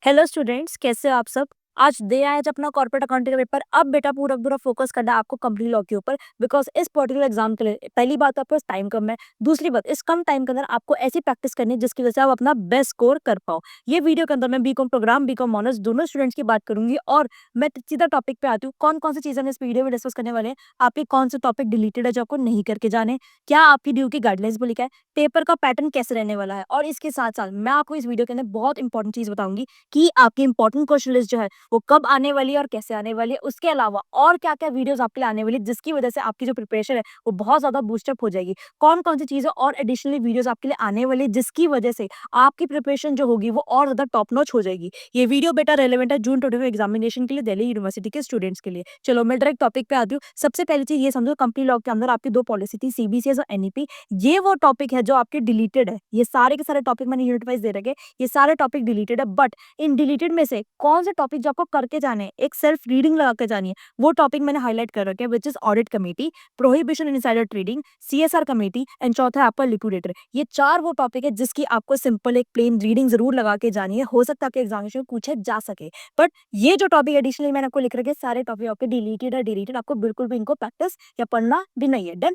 Hello students, कैसे हो आप सब। आज दे आए आज अपना कॉर्पोरेट अकाउंटिंग का पेपर। अब बेटा पूरा पूरा फोकस करना है आपको कंपनी लॉ के ऊपर, बिकॉज इस पर्टिकुलर एग्जाम के लिए पहली बात तो आपके पास टाइम कम है। दूसरी बात, इस कम टाइम के अंदर आपको ऐसी प्रैक्टिस करनी है जिसकी वजह से आप अपना बेस्ट स्कोर कर पाओ। ये वीडियो के अंदर मैं बीकॉम प्रोग्राम, बीकॉम ऑनर्स दोनों स्टूडेंट्स की बात करूंगी और मैं सीधा टॉपिक पे आती हूँ। कौन कौन सी चीजें हम इस वीडियो में डिस्कस करने वाले हैं, आपके कौन से टॉपिक डिलीटेड है जो आपको नहीं करके जाने, क्या आपकी ड्यू की गाइडलाइंस में लिखा है, पेपर का पैटर्न कैसे रहने वाला है, और इसके साथ साथ मैं आपको इस वीडियो के अंदर बहुत इंपॉर्टेंट चीज बताऊंगी कि आपकी इंपॉर्टेंट क्वेश्चन लिस्ट जो है वो कब आने वाली है और कैसे आने वाली है। उसके अलावा और क्या क्या वीडियोस आपके लिए आने वाली है जिसकी वजह से आपकी जो प्रिपरेशन है वो बहुत ज्यादा बूस्टअप हो जाएगी। कौन कौन सी चीजें और एडिशनली वीडियोस आपके लिए आने वाली है जिसकी वजह से आपकी प्रिपरेशन जो होगी वो और ज्यादा टॉप नॉच हो जाएगी। ये वीडियो बेटा रेलेवेंट है जून 22 एग्जामिनेशन के लिए दिल्ली यूनिवर्सिटी के स्टूडेंट्स के लिए। चलो मैं डायरेक्ट टॉपिक पे आती हूँ। सबसे पहली चीज ये समझो, कंपनी लॉ के अंदर आपकी दो पॉलिसी थी, सीबीसीएस और एनईपी। ये वो टॉपिक है जो आपके डिलीटेड है। ये सारे के सारे टॉपिक मैंने यूनिट वाइज दे रखे, ये सारे टॉपिक डिलीटेड है। बट इन डिलीटेड में से कौन से टॉपिक जो आपको करके जाने हैं, एक सेल्फ रीडिंग लगा के जानी है, वो टॉपिक मैंने हाईलाइट कर रखे हैं, which is audit committee, prohibition insider trading, CSR committee and चौथा है आपका लिक्विडेटर। ये चार वो टॉपिक है जिसकी आपको सिंपल एक प्लेन रीडिंग जरूर लगा के जानी है। हो सकता है आपके एग्जामिनेशन में पूछे जा सके। बट ये जो टॉपिक एडिशनली मैंने आपको लिख रखे सारे टॉपिक आपके डिलीटेड, आपको बिल्कुल भी इनको प्रैक्टिस या पढ़ना भी नहीं है। डन।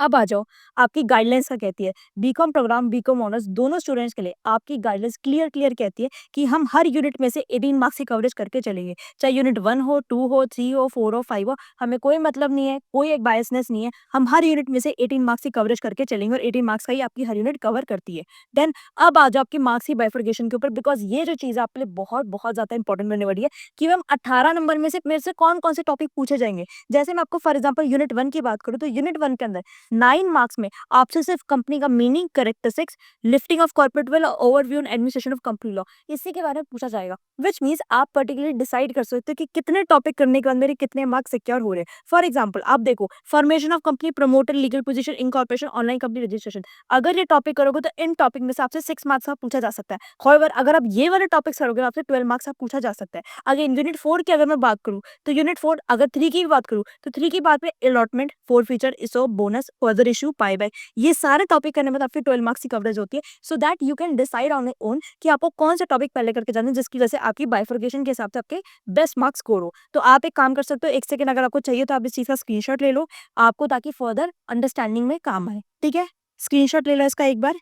अब आ जाओ, आपकी गाइडलाइंस क्या कहती है। बीकॉम प्रोग्राम, बीकॉम ऑनर्स दोनों स्टूडेंट्स के लिए आपकी गाइडलाइंस क्लियर क्लियर कहती है कि हम हर यूनिट में से 18 मार्क्स की कवरेज करके चलेंगे। चाहे यूनिट 1 हो, 2 हो, 3 हो, 4 हो, 5 हो, हमें कोई मतलब नहीं है, कोई एक बायसनेस नहीं है। हम हर यूनिट में से 18 मार्क्स की कवरेज करके चलेंगे और 18 मार्क्स का ही आपकी हर यूनिट कवर करती है। देन अब आ जाओ आपकी मार्क्स की बाइफर्केशन के ऊपर, बिकॉज ये जो चीज़ आपके लिए बहुत बहुत ज्यादा इंपॉर्टेंट बनने वाली है कि हम 18 नंबर में से मेरे से कौन कौन से टॉपिक पूछे जाएंगे। जैसे मैं आपको फॉर एग्जाम्पल यूनिट 1 की बात करूँ तो यूनिट 1 के अंदर 9 मार्क्स में आपसे सिर्फ कंपनी का meaning, characteristics, lifting of corporate wealth, overview and administration of company law, इसी के बारे में पूछा जाएगा। विच मींस आप पर्टिकुलरली डिसाइड कर सकते हो कि कितने टॉपिक करने के बाद मेरे कितने मार्क्स सिक्योर हो रहे हैं। फॉर एग्जाम्पल आप देखो, formation of company, promoter, legal position, incorporation, online company registration. अगर ये टॉपिक करोगे तो इन टॉपिक में से आपसे 6 मार्क्स का पूछा जा सकता है। However, अगर आप ये वाले टॉपिक्स करोगे आपसे 12 मार्क्स का पूछा जा सकता है। अगर यूनिट 4 की अगर मैं बात करूँ तो यूनिट 4, अगर 3 की भी बात करूँ तो 3 की बात में अलॉटमेंट, फोर फीचर, इसो, bonus, further issue, buy back, ये सारे टॉपिक करने में आपकी 12 मार्क्स की कवरेज होती है। So that you can decide on your own कि आपको कौन सा टॉपिक पहले करके जाना है जिसकी वजह से आपकी बाइफर्केशन के हिसाब से आपके बेस्ट मार्क्स स्कोर हो। तो आप एक काम कर सकते हो, 1 सेकंड अगर आपको चाहिए तो आप इस चीज का स्क्रीनशॉट ले लो आपको, ताकि फर्दर अंडरस्टैंडिंग में काम आए। ठीक है, स्क्रीनशॉट ले लो इसका, एक बार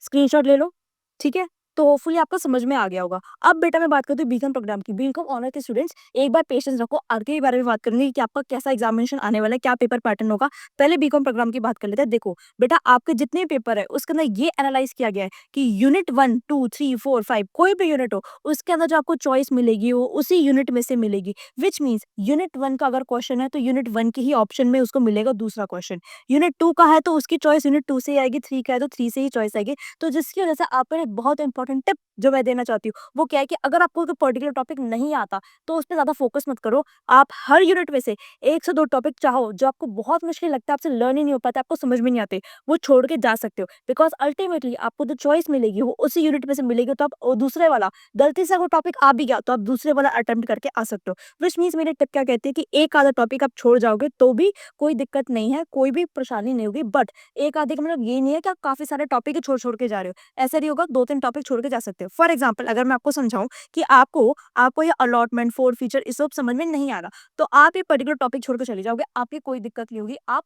स्क्रीनशॉट ले लो। ठीक है, तो होपफुली आपको समझ में आ गया होगा। अब बेटा मैं बात करती हूँ बीकॉम प्रोग्राम की। बीकॉम ऑनर के स्टूडेंट्स एक बार पेशेंस रखो, आगे के बारे में बात करेंगे कि आपका कैसा एग्जामिनेशन आने वाला है, क्या पेपर पैटर्न होगा। पहले बीकॉम प्रोग्राम की बात कर लेते हैं। देखो बेटा, आपके जितने पेपर है उसके अंदर ये एनालाइज किया गया है कि यूनिट 1, 2, 3, 4, 5 कोई भी यूनिट हो उसके अंदर जो आपको चॉइस मिलेगी वो उसी यूनिट में से मिलेगी। विच मीन्स यूनिट 1 का अगर क्वेश्चन है तो यूनिट 1 के ही ऑप्शन में उसको मिलेगा दूसरा क्वेश्चन। यूनिट 2 का है तो उसकी चॉइस यूनिट 2 से ही आएगी, 3 का है तो 3 से ही चॉइस आएगी। तो जिसकी वजह से आपको एक बहुत इंपॉर्टेंट टिप जो मैं देना चाहती हूँ वो क्या है कि अगर आपको कोई पर्टिकुलर टॉपिक नहीं आता तो उस पर ज्यादा फोकस मत करो। आप हर यूनिट में से 1 से 2 टॉपिक चाहो जो आपको बहुत मुश्किल लगता है, आपसे लर्न ही नहीं हो पाता, आपको समझ में नहीं आते, वो छोड़ के जा सकते हो। बिकॉज अल्टीमेटली आपको जो चॉइस मिलेगी वो उसी यूनिट में से मिलेगी। तो आप वो दूसरे वाला, गलती से अगर टॉपिक आ भी गया तो आप दूसरे वाला अटेम्प्ट करके आ सकते हो। विच मीन्स मेरी टिप क्या कहती है कि एक आधा टॉपिक आप छोड़ जाओगे तो भी कोई दिक्कत नहीं है, कोई भी परेशानी नहीं होगी। बट एक आधे का मतलब ये नहीं है कि आप काफी सारे टॉपिक छोड़ छोड़ के जा रहे हो। ऐसा नहीं होगा, 2-3 टॉपिक छोड़ के जा सकते हो। फॉर एग्जाम्पल अगर मैं आपको समझाऊं कि आपको आपको ये अलॉटमेंट, फोर फीचर, इस सब समझ में नहीं आ रहा तो आप ये पर्टिकुलर टॉपिक छोड़ के चले जाओगे, आपकी कोई दिक्कत नहीं होगी। आप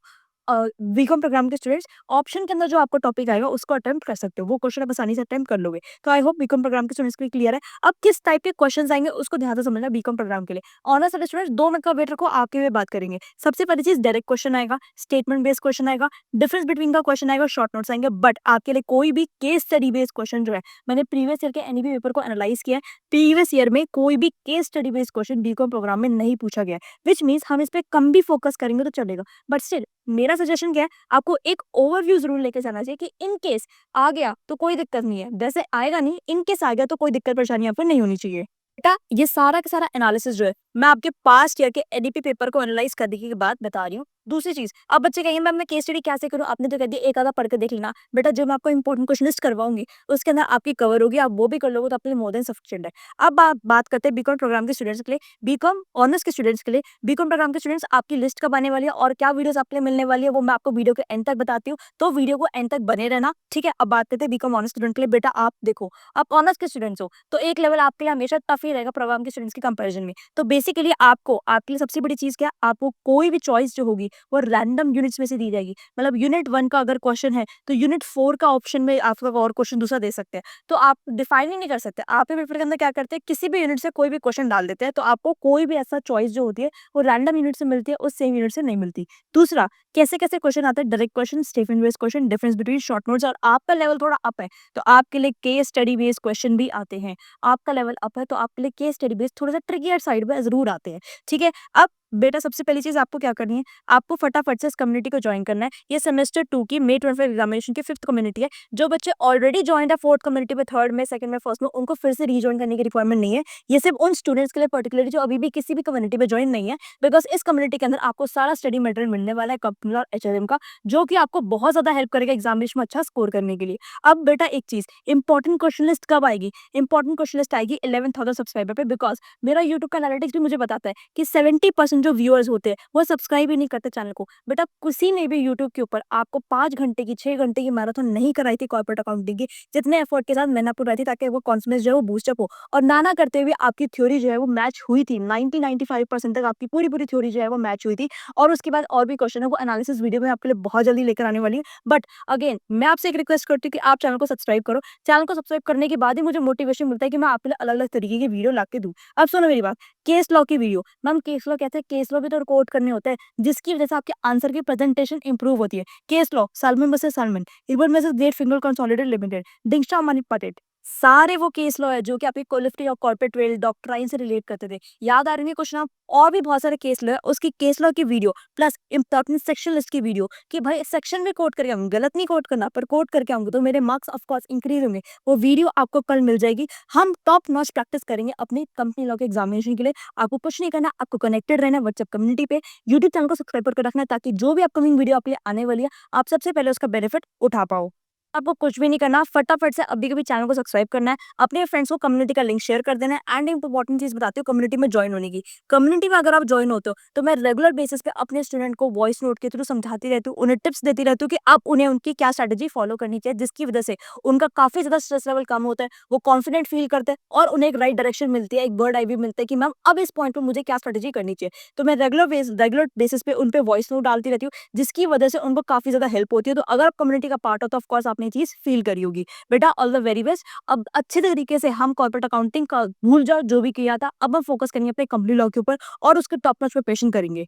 बीकॉम प्रोग्राम के स्टूडेंट्स ऑप्शन के अंदर जो आपको टॉपिक आएगा उसको अटेम्प्ट कर सकते हो, वो क्वेश्चन आप आसानी से अटेम्प्ट कर लोगे। तो आई होप बीकॉम प्रोग्राम के स्टूडेंट्स के लिए क्लियर है। अब किस टाइप के क्वेश्चंस आएंगे उसको ध्यान से समझना बीकॉम प्रोग्राम के लिए। ऑनर्स वाले स्टूडेंट्स 2 मिनट का वेट रखो, आपके में बात करेंगे। सबसे पहली चीज डायरेक्ट क्वेश्चन आएगा, स्टेटमेंट बेस्ड क्वेश्चन आएगा, डिफरेंस बिटवीन का क्वेश्चन आएगा, शॉर्ट नोट्स आएंगे। बट आपके लिए कोई भी केस स्टडी बेस्ड क्वेश्चन जो है, मैंने प्रीवियस ईयर के एनईपी पेपर को एनालाइज किया है, प्रीवियस ईयर में कोई भी case study based question BCom programme में नहीं पूछा गया है। विच मीन्स हम इस पे कम भी फोकस करेंगे तो चलेगा। बट स्टिल मेरा सजेशन क्या है, आपको एक ओवरव्यू जरूर लेके जाना चाहिए कि इन केस आ गया तो कोई दिक्कत नहीं है, जैसे आएगा नहीं, इन केस आ गया तो कोई दिक्कत परेशानी आपको नहीं होनी चाहिए। बेटा ये सारा का सारा एनालिसिस जो है मैं आपके पास्ट ईयर के एनईपी पेपर को एनालाइज करने के बाद बता रही हूँ। दूसरी चीज़, अब बच्चे कहेंगे मैम मैं केस स्टडी कैसे करूँ? आपने तो कह दिया एक आधा पढ़ के देख लेना। बेटा जो मैं आपको इंपॉर्टेंट क्वेश्चन लिस्ट करवाऊँगी, उसके अंदर आपकी कवर होगी, आप वो भी कर लोगे तो आपके लिए मोर देन सफिशिएंट है। अब आप बात करते हैं बीकॉम प्रोग्राम के स्टूडेंट्स के लिए, बीकॉम ऑनर्स के स्टूडेंट्स के लिए, बीकॉम प्रोग्राम के स्टूडेंट्स आपकी लिस्ट कब आने वाली है और क्या वीडियोज़ आपके लिए मिलने वाली है, वो मैं आपको वीडियो के एंड तक बताती हूँ, तो वीडियो को एंड तक बने रहना, ठीक है? अब बात करते हैं बीकॉम ऑनर्स स्टूडेंट के लिए। बेटा आप देखो, आप ऑनर्स के स्टूडेंट्स हो, तो एक लेवल आपके लिए हमेशा टफ ही रहेगा प्रोग्राम के स्टूडेंट्स के कंपैरिजन में। तो बेसिकली आपको आपके लिए सबसे बड़ी चीज़ क्या है, आपको कोई भी चॉइस जो होगी, वो रैंडम यूनिट्स में से दी जाएगी। मतलब यूनिट 1 का अगर क्वेश्चन है, तो यूनिट 4 का ऑप्शन में आपका और क्वेश्चन दूसरा दे सकते हैं। तो आप डिफाइन ही नहीं कर सकते। आप ही पेपर के अंदर क्या करते हैं, किसी भी यूनिट से कोई भी क्वेश्चन डाल देते हैं, तो आपको कोई भी ऐसा चॉइस जो होती है, वो रैंडम यूनिट से मिलती है, उस सेम यूनिट से नहीं मिलती। दूसरा, कैसे-कैसे क्वेश्चन आते हैं, direct question, statement based question, difference between short notes, और आपका लेवल थोड़ा अप है, तो आपके लिए केस स्टडी बेस्ड क्वेश्चन भी आते हैं। आपका लेवल अप है, तो आपके लिए केस स्टडी बेस्ड थोड़ा-सा ट्रिकियर साइड में ज़रूर आते हैं, ठीक है? अब बेटा सबसे पहली चीज़ आपको क्या करनी है, आपको फटाफट से इस कम्युनिटी को जॉइन करना है। ये सेमेस्टर 2 की May 25 एग्जामिनेशन की 5th कम्युनिटी है। जो बच्चे ऑलरेडी जॉइन्ड है 4th कम्युनिटी में, 3rd में, 2nd में, 1st में, उनको फिर से रीजॉइन करने की रिक्वायरमेंट नहीं है। ये सिर्फ उन स्टूडेंट्स के लिए पर्टिकुलरली जो अभी भी किसी भी कम्युनिटी में जॉइन नहीं है, बिकॉज़ इस कम्युनिटी के अंदर आपको सारा स्टडी मटेरियल मिलने वाला है कंपनी और एचआरएम का, जो कि आपको बहुत ज़्यादा हेल्प करेगा एग्जामिनेशन में अच्छा स्कोर करने के लिए। अब बेटा एक चीज़, इंपॉर्टेंट क्वेश्चन लिस्ट कब आएगी? इंपॉर्टेंट क्वेश्चन लिस्ट आएगी 11,000 सब्सक्राइबर पे, बिकॉज़ मेरा यूट्यूब का एनालिटिक्स भी मुझे बताता है कि 70% जो व्यूअर्स होते हैं, वो सब्सक्राइब ही नहीं करते चैनल को। बेटा किसी ने भी यूट्यूब के ऊपर आपको 5 घंटे की, 6 घंटे की मैराथन नहीं कराई थी कॉर्पोरेट अकाउंटिंग की, जितने एफर्ट के साथ मैंने आपको कराई थी, ताकि वो कॉन्फिडेंस जो है वो बूस्ट अप हो। और ना करते हुए आपकी थ्योरी जो है वो मैच हुई थी। 90-95% तक आपकी पूरी-पूरी थ्योरी जो है वो मैच हुई थी। और उसके बाद और भी क्वेश्चन है, वो एनालिसिस वीडियो में आपके लिए बहुत जल्दी लेकर आने वाली हूँ। बट अगेन मैं आपसे एक रिक्वेस्ट करती हूँ कि आप चैनल को सब्सक्राइब करो। चैनल को सब्सक्राइब करने के बाद ही मुझे मोटिवेशन मिलता है कि मैं आपके लिए अलग-अलग तरीके की वीडियो ला के दूँ। अब सुनो मेरी बात, केस लॉ की वीडियो, मैम केस लॉ कहते हैं, केस लॉ भी तो रिकॉर्ड करने होते हैं, जिसकी वजह से आपके आंसर की प्रेजेंटेशन इंप्रूव होती है। Case law, Salomon versus Salomon, इरबन versus great finger consolidated limited, डिंगस्ट्रा मनी पटेट, सारे वो केस लॉ है जो कि आपके कोलिफ्टी और कॉर्पोरेट वेल डॉक्ट्राइन से रिलेट करते थे। याद आ रही है क्वेश्चन आप? और भी बहुत सारे केस लॉ है, उसकी केस लॉ की video plus important section list की वीडियो, कि भाई सेक्शन में कोट करके आऊंगी, गलत नहीं कोट करना, पर कोट करके आऊंगी तो मेरे मार्क्स ऑफ कोर्स इंक्रीज होंगे। वो वीडियो आपको कल मिल जाएगी। हम टॉप नॉच प्रैक्टिस करेंगे अपनी कंपनी लॉ के एग्जामिनेशन के लिए। आपको कुछ नहीं करना, आपको कनेक्टेड रहना व्हाट्सएप कम्युनिटी पे, यूट्यूब चैनल को सब्सक्राइब करके रखना, ताकि जो भी अपकमिंग वीडियो आपके लिए आने वाली है, आप सबसे पहले उसका बेनिफिट उठा पाओ। आपको कुछ भी नहीं करना, फटाफट से अभी के अभी चैनल को सब्सक्राइब करना है, अपने फ्रेंड्स को कम्युनिटी का लिंक शेयर कर देना है। एंड इंपॉर्टेंट चीज बताती हूँ कम्युनिटी में ज्वाइन होने की। कम्युनिटी में अगर आप ज्वाइन होते हो, तो मैं रेगुलर बेसिस पे अपने स्टूडेंट को वॉइस नोट के थ्रू समझाती रहती हूँ, उन्हें टिप्स देती रहती हूँ कि अब उन्हें उनकी क्या स्ट्रेटेजी फॉलो करनी चाहिए, जिसकी वजह से उनका काफी ज्यादा स्ट्रेस लेवल कम होता है, वो कॉन्फिडेंट फील करते हैं और उन्हें एक राइट डायरेक्शन मिलती है, एक बर्ड आई भी मिलता है कि मैम अब इस पॉइंट पर मुझे क्या स्ट्रेटेजी करनी चाहिए। तो मैं रेगुलर बेसिस पे उन पे वॉइस नोट डालती रहती हूँ, जिसकी वजह से उनको काफी ज्यादा हेल्प होती है। तो अगर आप कम्युनिटी का पार्ट हो, तो ऑफकोर्स आपने चीज फील करी होगी। बेटा ऑल द वेरी बेस्ट। अब अच्छे तरीके से हम कॉर्पोरेट अकाउंटिंग का भूल जाओ जो भी किया था, अब हम फोकस करेंगे अपने कंपनी लॉ के ऊपर और उसके टॉप नॉच प्रिपरेशन करेंगे।